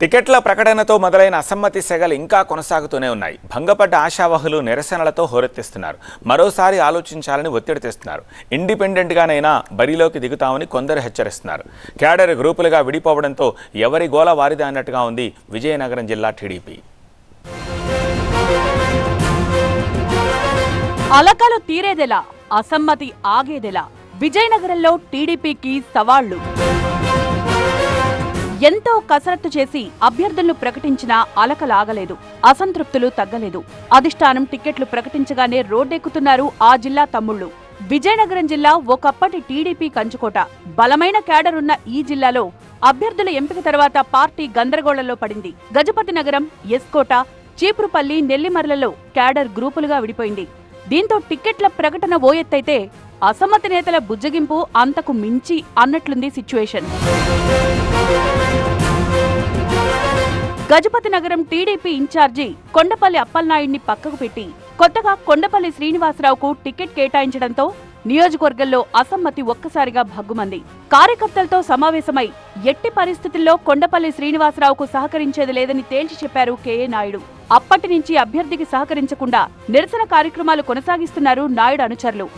టికెట్ల ప్రకటనతో మొదలైన అసమ్మతి సెగలు ఇంకా కొనసాగుతూనే ఉన్నాయి. భంగపడ్డ ఆశావహులు నిరసనలతో హోరెత్తిస్తున్నారు. మరోసారి ఆలోచించాలని ఒత్తిడి తెస్తున్నారు. ఇండిపెండెంట్గానైనా బరిలోకి దిగుతామని కొందరు హెచ్చరిస్తున్నారు. క్యాడర్ గ్రూపులుగా విడిపోవడంతో ఎవరి గోల వారిదే అన్నట్టుగా ఉంది విజయనగరం జిల్లా టీడీపీ. అలకలు తీరేదెలా, అసమ్మతి ఆగేదెలా? విజయనగరంలో టీడీపీకి సవాళ్లు. ఎంతో కసరత్తు చేసి అభ్యర్థులను ప్రకటించినా అలకలాగలేదు, అసంతృప్తులు తగ్గలేదు. అధిష్టానం టికెట్లు ప్రకటించగానే రోడ్డెక్కుతున్నారు ఆ జిల్లా తమ్ముళ్లు. విజయనగరం జిల్లా ఒకప్పటి టీడీపీ కంచుకోట. బలమైన క్యాడర్ ఉన్న ఈ జిల్లాలో అభ్యర్థుల ఎంపిక తర్వాత పార్టీ గందరగోళంలో పడింది. గజపతి నగరం, ఎస్కోట, చీపురుపల్లి, నెల్లిమర్లలో క్యాడర్ గ్రూపులుగా విడిపోయింది. దీంతో టికెట్ల ప్రకటన ఓ ఎత్తైతే అసమ్మతి నేతల బుజ్జగింపు అంతకు మించి అన్నట్లుంది సిచ్యువేషన్. గజపతి నగరం టీడీపీ ఇన్ఛార్జి కొండపల్లి అప్పలనాయుడిని పక్కకు పెట్టి కొత్తగా కొండపల్లి శ్రీనివాసరావుకు టికెట్ కేటాయించడంతో నియోజకవర్గంలో అసమ్మతి ఒక్కసారిగా భగ్గుమంది. కార్యకర్తలతో సమావేశమై ఎట్టి పరిస్థితుల్లో కొండపల్లి శ్రీనివాసరావుకు సహకరించేది లేదని తేల్చి చెప్పారు కేఏ నాయుడు. అప్పటి నుంచి అభ్యర్థికి సహకరించకుండా నిరసన కార్యక్రమాలు కొనసాగిస్తున్నారు నాయుడు అనుచరులు.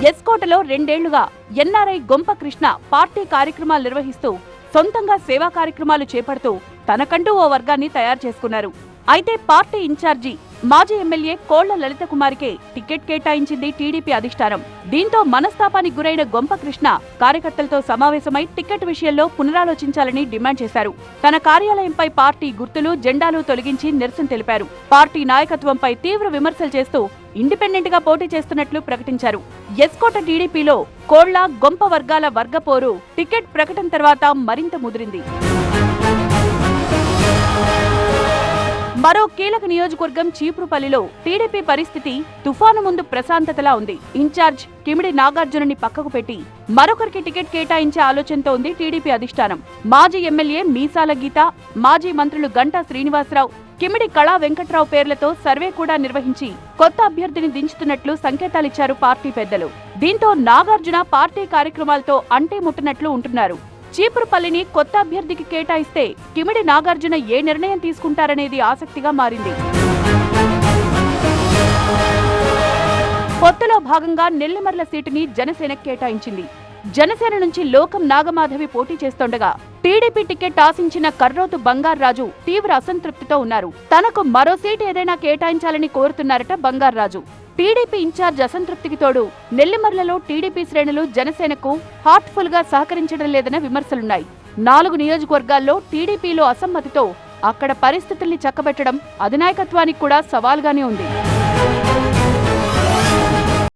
ఎస్కోటలో 2 ఏళ్లుగా ఎన్ఆర్ఐ గొంప కృష్ణ పార్టీ కార్యక్రమాలు నిర్వహిస్తూ సొంతంగా సేవా కార్యక్రమాలు చేపడుతూ తనకంటూ ఓ వర్గాన్ని తయారు చేసుకున్నారు. అయితే పార్టీ ఇన్ఛార్జి మాజీ ఎమ్మెల్యే కోళ్ల లలిత కుమార్కే టికెట్ కేటాయించింది టీడీపీ అధిష్టానం. దీంతో మనస్తాపానికి గురైన గొంప కృష్ణ కార్యకర్తలతో సమావేశమై టికెట్ విషయంలో పునరాలోచించాలని డిమాండ్ చేశారు. తన కార్యాలయంపై పార్టీ గుర్తులు, జెండాలు తొలగించి నిరసన తెలిపారు. పార్టీ నాయకత్వంపై తీవ్ర విమర్శలు చేస్తూ ఇండిపెండెంట్ గా పోటీ చేస్తున్నట్లు ప్రకటించారు. ఎస్కోట టీడీపీలో కోళ్ల, గొంప వర్గాల వర్గపోరు టికెట్ ప్రకటన తర్వాత మరింత ముదిరింది. మరో కీలక నియోజకవర్గం చీపురుపల్లిలో టీడీపీ పరిస్థితి తుఫాను ముందు ప్రశాంతతలా ఉంది. ఇన్ఛార్జ్ కిమిడి నాగార్జునని పక్కకు పెట్టి మరొకరికి టికెట్ కేటాయించే ఆలోచనతో ఉంది టీడీపీ అధిష్టానం. మాజీ ఎమ్మెల్యే మీసాల గీత, మాజీ మంత్రులు గంటా శ్రీనివాసరావు, కిమిడి కళా వెంకట్రావు పేర్లతో సర్వే కూడా నిర్వహించి కొత్త అభ్యర్థిని దించుతున్నట్లు సంకేతాలిచ్చారు పార్టీ పెద్దలు. దీంతో నాగార్జున పార్టీ కార్యక్రమాలతో అంటే ముట్టనట్లు ఉంటున్నారు. చీపురుపల్లిని కొత్త అభ్యర్థికి కేటాయిస్తే కిమిడి నాగార్జున ఏ నిర్ణయం తీసుకుంటారనేది ఆసక్తిగా మారింది. పొత్తులో భాగంగా నెల్లిమర్ల సీటుని జనసేనకు కేటాయించింది. జనసేన నుంచి లోకం నాగమాధవి పోటీ చేస్తుండగా టీడీపీ టికెట్ ఆశించిన కర్రోతు బంగార్రాజు తీవ్ర అసంతృప్తితో ఉన్నారు. తనకు మరో సీటు ఏదైనా కేటాయించాలని కోరుతున్నారట బంగార్రాజు. టీడీపీ ఇన్ఛార్జ్ అసంతృప్తికి తోడు నెల్లిమర్లలో టీడీపీ శ్రేణులు జనసేనకు హార్ట్ఫుల్ గా సహకరించడం లేదన్న విమర్శలున్నాయి. 4 నియోజకవర్గాల్లో టీడీపీలో అసమ్మతితో అక్కడ పరిస్థితుల్ని చక్కబెట్టడం అధినాయకత్వానికి కూడా సవాల్గానే ఉంది.